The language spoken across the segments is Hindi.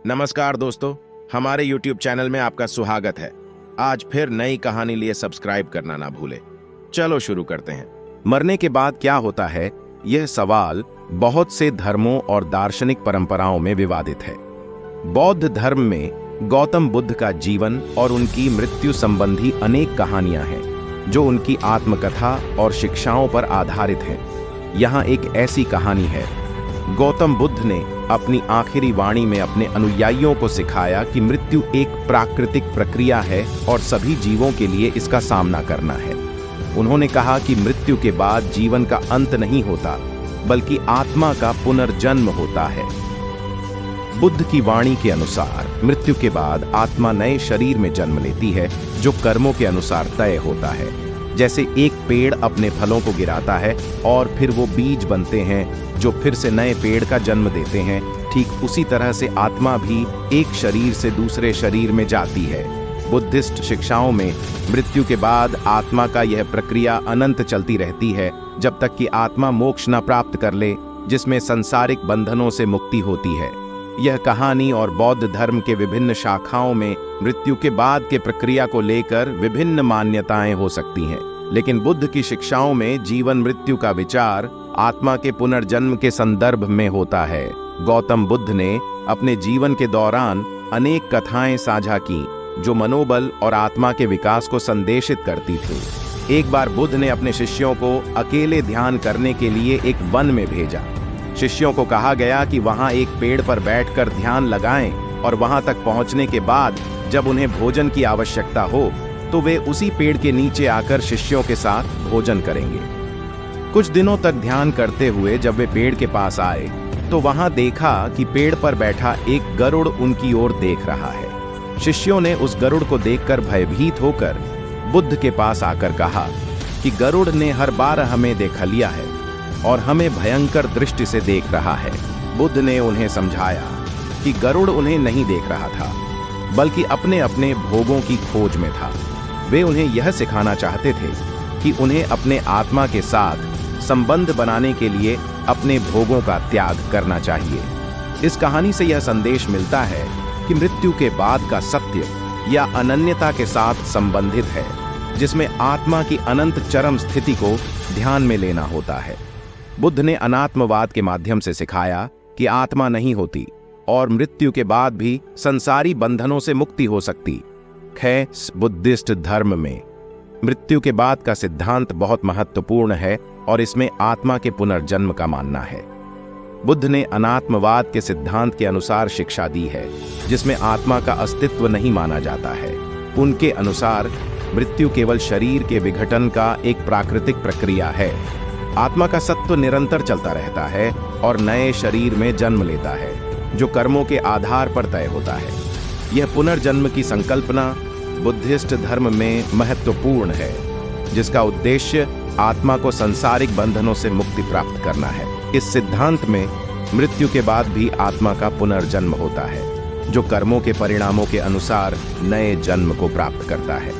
नमस्कार दोस्तों, हमारे YouTube चैनल में आपका स्वागत है। आज फिर नई कहानी लिए सब्सक्राइब करना ना भूले। चलो शुरू करते हैं। मरने के बाद क्या होता है, यह सवाल बहुत से धर्मों और दार्शनिक परंपराओं में विवादित है। बौद्ध धर्म में गौतम बुद्ध का जीवन और उनकी मृत्यु संबंधी अनेक कहानियां हैं जो उनकी आत्मकथा और शिक्षाओं पर आधारित हैं। यहाँ एक ऐसी कहानी है। गौतम बुद्ध ने अपनी आखिरी वाणी में अपने अनुयायियों को सिखाया कि मृत्यु एक प्राकृतिक प्रक्रिया है और सभी जीवों के लिए इसका सामना करना है। उन्होंने कहा कि मृत्यु के बाद जीवन का अंत नहीं होता, बल्कि आत्मा का पुनर्जन्म होता है। बुद्ध की वाणी के अनुसार मृत्यु के बाद आत्मा नए शरीर में जन्म लेती है जो कर्मों के अनुसार तय होता है। जैसे एक पेड़ अपने फलों को गिराता है और फिर वो बीज बनते हैं जो फिर से नए पेड़ का जन्म देते हैं, ठीक उसी तरह से आत्मा भी एक शरीर से दूसरे शरीर में जाती है। बुद्धिस्ट शिक्षाओं में मृत्यु के बाद आत्मा का यह प्रक्रिया अनंत चलती रहती है, जब तक कि आत्मा मोक्ष न प्राप्त कर ले, जिसमें सांसारिक बंधनों से मुक्ति होती है। यह कहानी और बौद्ध धर्म के विभिन्न शाखाओं में मृत्यु के बाद के प्रक्रिया को लेकर विभिन्न मान्यताएं हो सकती हैं, लेकिन बुद्ध की शिक्षाओं में जीवन मृत्यु का विचार आत्मा के पुनर्जन्म के संदर्भ में होता है। गौतम बुद्ध ने अपने जीवन के दौरान अनेक कथाएं साझा की जो मनोबल और आत्मा के विकास को संदेशित करती थी। एक बार बुद्ध ने अपने शिष्यों को अकेले ध्यान करने के लिए एक वन में भेजा। शिष्यों को कहा गया कि वहां एक पेड़ पर बैठकर ध्यान लगाएं और वहां तक पहुंचने के बाद जब उन्हें भोजन की आवश्यकता हो तो वे उसी पेड़ के नीचे आकर शिष्यों के साथ भोजन करेंगे। कुछ दिनों तक ध्यान करते हुए जब वे पेड़ के पास आए तो वहां देखा कि पेड़ पर बैठा एक गरुड़ उनकी ओर देख रहा है। शिष्यों ने उस गरुड़ को देखकर भयभीत होकर बुद्ध के पास आकर कहा कि गरुड़ ने हर बार हमें देखा लिया है और हमें भयंकर दृष्टि से देख रहा है। बुद्ध ने उन्हें समझाया कि गरुड़ उन्हें नहीं देख रहा था, बल्कि अपने अपने भोगों की खोज में था। वे उन्हें यह सिखाना चाहते थे कि उन्हें अपने आत्मा के साथ संबंध बनाने के लिए अपने भोगों का त्याग करना चाहिए। इस कहानी से यह संदेश मिलता है कि मृत्यु के बाद का सत्य या अनन्यता के साथ संबंधित है, जिसमें आत्मा की अनंत चरम स्थिति को ध्यान में लेना होता है। बुद्ध ने अनात्मवाद के माध्यम से सिखाया कि आत्मा नहीं होती और मृत्यु के बाद भी संसारी बंधनों से मुक्ति हो सकती। बुद्धिस्ट धर्म में मृत्यु के बाद का सिद्धांत बहुत महत्वपूर्ण है और इसमें आत्मा के पुनर्जन्म का मानना है। बुद्ध ने अनात्मवाद के सिद्धांत के अनुसार शिक्षा दी है, जिसमें आत्मा का अस्तित्व नहीं माना जाता है। उनके अनुसार मृत्यु केवल शरीर के विघटन का एक प्राकृतिक प्रक्रिया है। आत्मा का सत्व निरंतर चलता रहता है और नए शरीर में जन्म लेता है, जो कर्मों के आधार पर तय होता है। यह पुनर्जन्म की संकल्पना बुद्धिस्ट धर्म में महत्वपूर्ण है, जिसका उद्देश्य आत्मा को सांसारिक बंधनों से मुक्ति प्राप्त करना है। इस सिद्धांत में मृत्यु के बाद भी आत्मा का पुनर्जन्म होता है, जो कर्मों के परिणामों के अनुसार नए जन्म को प्राप्त करता है।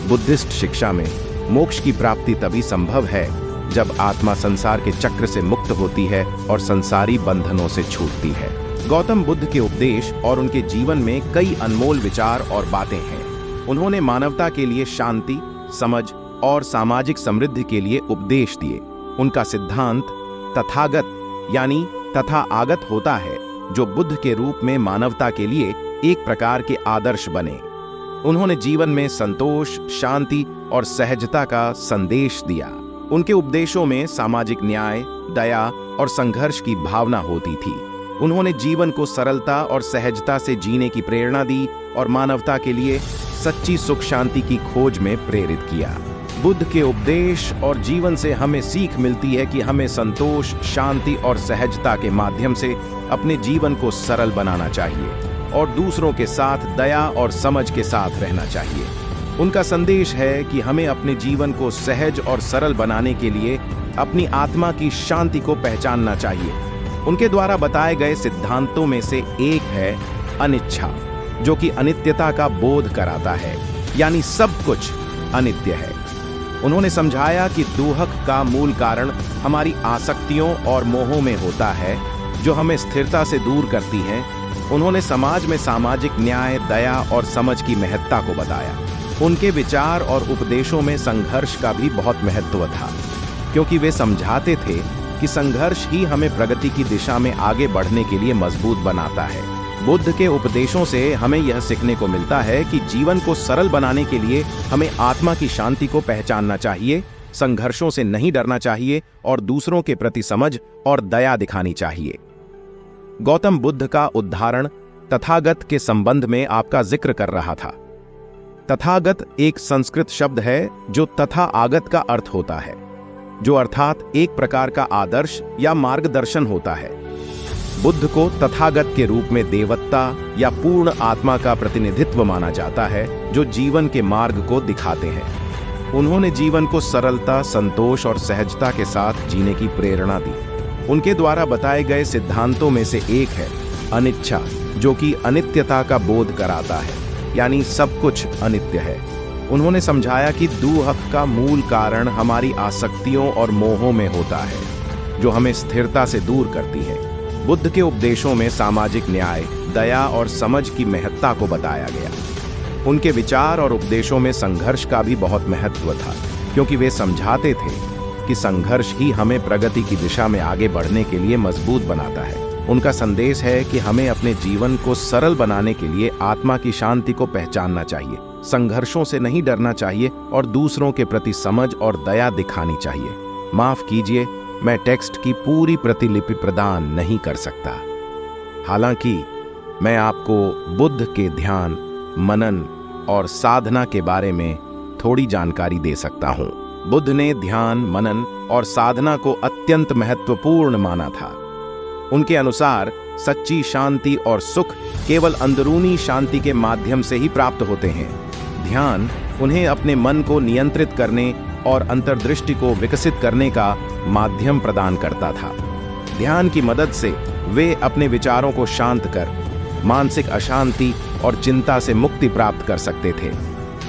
बुद्धिस्ट शिक्षा में मोक्ष की प्राप्ति तभी संभव है जब आत्मा संसार के चक्र से मुक्त होती है और संसारी बंधनों से छूटती है। गौतम बुद्ध के उपदेश और उनके जीवन में कई अनमोल विचार और बातें हैं। उन्होंने मानवता के लिए शांति, समझ और सामाजिक समृद्धि के लिए उपदेश दिए। उनका सिद्धांत तथागत यानी तथा आगत होता है, जो बुद्ध के रूप में मानवता के लिए एक प्रकार के आदर्श बने। उन्होंने जीवन में संतोष, शांति और सहजता का संदेश दिया। उनके उपदेशों में सामाजिक न्याय, दया और संघर्ष की भावना होती थी। उन्होंने जीवन को सरलता और सहजता से जीने की प्रेरणा दी और मानवता के लिए सच्ची सुख शांति की खोज में प्रेरित किया। बुद्ध के उपदेश और जीवन से हमें सीख मिलती है कि हमें संतोष, शांति और सहजता के माध्यम से अपने जीवन को सरल बनाना चाहिए और दूसरों के साथ दया और समझ के साथ रहना चाहिए। उनका संदेश है कि हमें अपने जीवन को सहज और सरल बनाने के लिए अपनी आत्मा की शांति को पहचानना चाहिए। उनके द्वारा बताए गए सिद्धांतों में से एक है अनिच्छा, जो कि अनित्यता का बोध कराता है, यानी सब कुछ अनित्य है। उन्होंने समझाया कि दुहक का मूल कारण हमारी आसक्तियों और मोहों में होता है, जो हमें स्थिरता से दूर करती हैं उन्होंने समाज में सामाजिक न्याय, दया और समझ की महत्ता को बताया। उनके विचार और उपदेशों में संघर्ष का भी बहुत महत्व था, क्योंकि वे समझाते थे कि संघर्ष ही हमें प्रगति की दिशा में आगे बढ़ने के लिए मजबूत बनाता है। बुद्ध के उपदेशों से हमें यह सीखने को मिलता है कि जीवन को सरल बनाने के लिए हमें आत्मा की शांति को पहचानना चाहिए, संघर्षों से नहीं डरना चाहिए और दूसरों के प्रति समझ और दया दिखानी चाहिए। गौतम बुद्ध का उदाहरण तथागत के संबंध में आपका जिक्र कर रहा था। तथागत एक संस्कृत शब्द है जो तथा आगत का अर्थ होता है, जो अर्थात एक प्रकार का आदर्श या मार्गदर्शन होता है। बुद्ध को तथागत के रूप में देवत्ता या पूर्ण आत्मा का प्रतिनिधित्व माना जाता है, जो जीवन के मार्ग को दिखाते हैं। उन्होंने जीवन को सरलता, संतोष और सहजता के साथ जीने की प्रेरणा दी। उनके द्वारा बताए गए सिद्धांतों में से एक है अनिच्छा, जो कि अनित्यता का बोध कराता है, यानी सब कुछ अनित्य है। उन्होंने समझाया कि दुख का मूल कारण हमारी आसक्तियों और मोहों में होता है, जो हमें स्थिरता से दूर करती है। बुद्ध के उपदेशों में सामाजिक न्याय, दया और समझ की महत्ता को बताया गया। उनके विचार और उपदेशों में संघर्ष का भी बहुत महत्व था, क्योंकि वे समझाते थे कि संघर्ष ही हमें प्रगति की दिशा में आगे बढ़ने के लिए मजबूत बनाता है। उनका संदेश है कि हमें अपने जीवन को सरल बनाने के लिए आत्मा की शांति को पहचानना चाहिए, संघर्षों से नहीं डरना चाहिए और दूसरों के प्रति समझ और दया दिखानी चाहिए। माफ कीजिए, मैं टेक्स्ट की पूरी प्रतिलिपि प्रदान नहीं कर सकता। हालांकि मैं आपको बुद्ध के ध्यान, मनन और साधना के बारे में थोड़ी जानकारी दे सकता हूं। बुद्ध ने ध्यान, मनन और साधना को अत्यंत महत्वपूर्ण माना था। उनके अनुसार सच्ची शांति और सुख केवल अंदरूनी शांति के माध्यम से ही प्राप्त होते हैं। ध्यान उन्हें अपने मन को नियंत्रित करने और अंतर्दृष्टि को विकसित करने का माध्यम प्रदान करता था। ध्यान की मदद से वे अपने विचारों को शांत कर मानसिक अशांति और चिंता से मुक्ति प्राप्त कर सकते थे।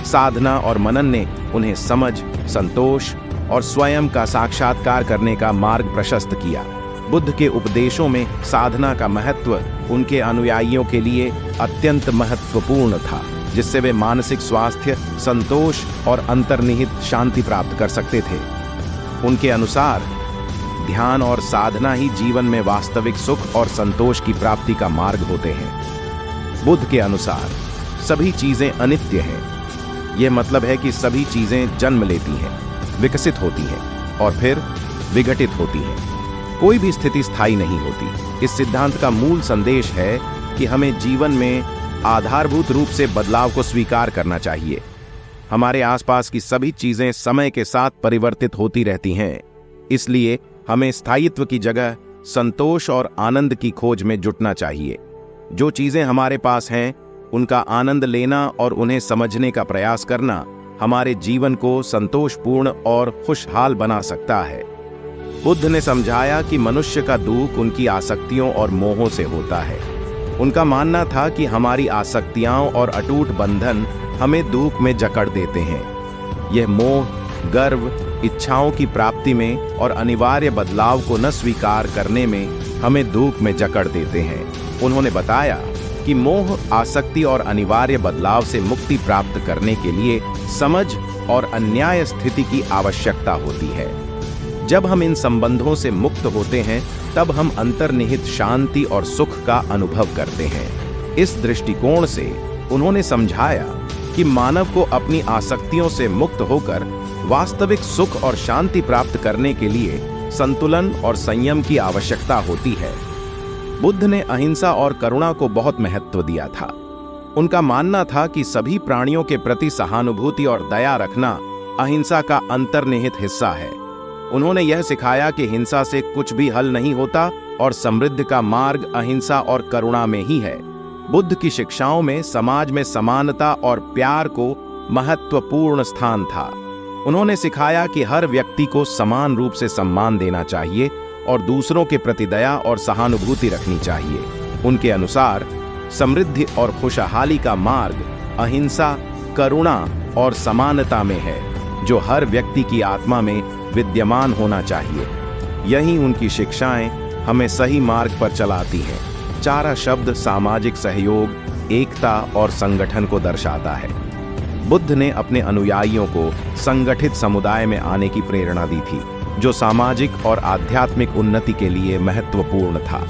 साधना और मनन ने उन्हें समझ, संतोष और स्वयं का साक्षात्कार करने का मार्ग प्रशस्त किया। बुद्ध के उपदेशों में साधना का महत्व उनके अनुयायियों के लिए अत्यंत महत्वपूर्ण था, जिससे वे मानसिक स्वास्थ्य, संतोष और अंतर्निहित शांति प्राप्त कर सकते थे। उनके अनुसार ध्यान और साधना ही जीवन में वास्तविक सुख और संतोष की प्राप्ति का मार्ग होते हैं। बुद्ध के अनुसार सभी चीजें अनित्य हैं। यह मतलब है कि सभी चीजें जन्म लेती हैं, विकसित होती हैं और फिर विघटित होती हैं। कोई भी स्थिति स्थायी नहीं होती। इस सिद्धांत का मूल संदेश है कि हमें जीवन में आधारभूत रूप से बदलाव को स्वीकार करना चाहिए। हमारे आसपास की सभी चीजें समय के साथ परिवर्तित होती रहती हैं, इसलिए हमें स्थायित्व की जगह संतोष और आनंद की खोज में जुटना चाहिए। जो चीजें हमारे पास हैं, उनका आनंद लेना और उन्हें समझने का प्रयास करना हमारे जीवन को संतोषपूर्ण और खुशहाल बना सकता है। बुद्ध ने समझाया कि मनुष्य का दुख उनकी आसक्तियों और मोहों से होता है। उनका मानना था कि हमारी आसक्तियां और अटूट बंधन हमें दुख में जकड़ देते हैं। यह मोह, गर्व, इच्छाओं की प्राप्ति में और अनिवार्य बदलाव को न स्वीकार करने में हमें दुख में जकड़ देते हैं। उन्होंने बताया कि मोह, आसक्ति और अनिवार्य बदलाव से मुक्ति प्राप्त करने के लिए समझ और अन्याय स्थिति की आवश्यकता होती है। जब हम इन संबंधों से मुक्त होते हैं, तब हम अंतर्निहित शांति और सुख का अनुभव करते हैं। इस दृष्टिकोण से उन्होंने समझाया कि मानव को अपनी आसक्तियों से मुक्त होकर वास्तविक सुख और शांति प्राप्त करने के लिए संतुलन और संयम की आवश्यकता होती है। बुद्ध ने अहिंसा और करुणा को बहुत महत्व दिया था। उनका मानना था कि सभी प्राणियों के प्रति सहानुभूति और दया रखना अहिंसा का अंतर्निहित हिस्सा है। उन्होंने यह सिखाया कि हिंसा से कुछ भी हल नहीं होता और समृद्धि का मार्ग अहिंसा और करुणा में ही है। बुद्ध की शिक्षाओं में समाज में समानता और प्यार को महत्वपूर्ण स्थान था। उन्होंने सिखाया कि हर व्यक्ति को समान रूप से सम्मान देना चाहिए और दूसरों के प्रति दया और सहानुभूति रखनी चाहिए। उनके अनुसार समृद्धि और खुशहाली का मार्ग अहिंसा, करुणा और समानता में है, जो हर व्यक्ति की आत्मा में विद्यमान होना चाहिए। यही उनकी शिक्षाएं हमें सही मार्ग पर चलाती हैं। चारा शब्द सामाजिक सहयोग, एकता और संगठन को दर्शाता है। बुद्ध ने अपने अनुयायियों को संगठित समुदाय में आने की प्रेरणा दी थी, जो सामाजिक और आध्यात्मिक उन्नति के लिए महत्वपूर्ण था।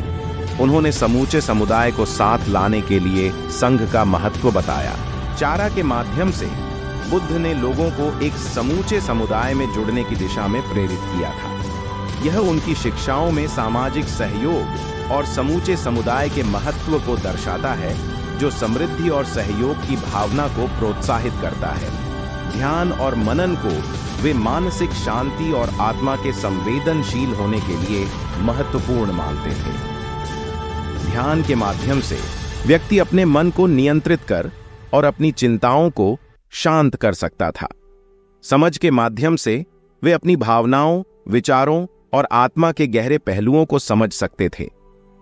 उन्होंने समूचे समुदाय को साथ लाने के लिए संघ का महत्व बताया। चारा के माध्यम से बुद्ध ने लोगों को एक समूचे समुदाय में जुड़ने की दिशा में प्रेरित किया था। यह उनकी शिक्षाओं में सामाजिक सहयोग और समूचे समुदाय के महत्व को दर्शाता है, जो समृद्धि और सहयोग की भावना को प्रोत्साहित करता है। ध्यान और मनन को वे मानसिक शांति और आत्मा के संवेदनशील होने के लिए महत्वपूर्ण मानते थे। ध्यान के माध्यम से व्यक्ति अपने मन को नियंत्रित कर और अपनी चिंताओं को शांत कर सकता था। समझ के माध्यम से वे अपनी भावनाओं, विचारों और आत्मा के गहरे पहलुओं को समझ सकते थे।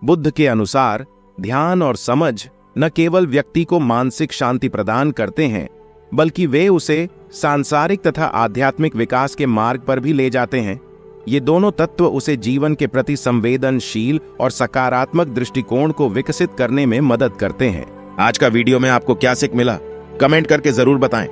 बुद्ध के अनुसार ध्यान और समझ न केवल व्यक्ति को मानसिक शांति प्रदान करते हैं, बल्कि वे उसे सांसारिक तथा आध्यात्मिक विकास के मार्ग पर भी ले जाते हैं। ये दोनों तत्व उसे जीवन के प्रति संवेदनशील और सकारात्मक दृष्टिकोण को विकसित करने में मदद करते हैं। आज का वीडियो में आपको क्या सीख मिला, कमेंट करके जरूर बताएं।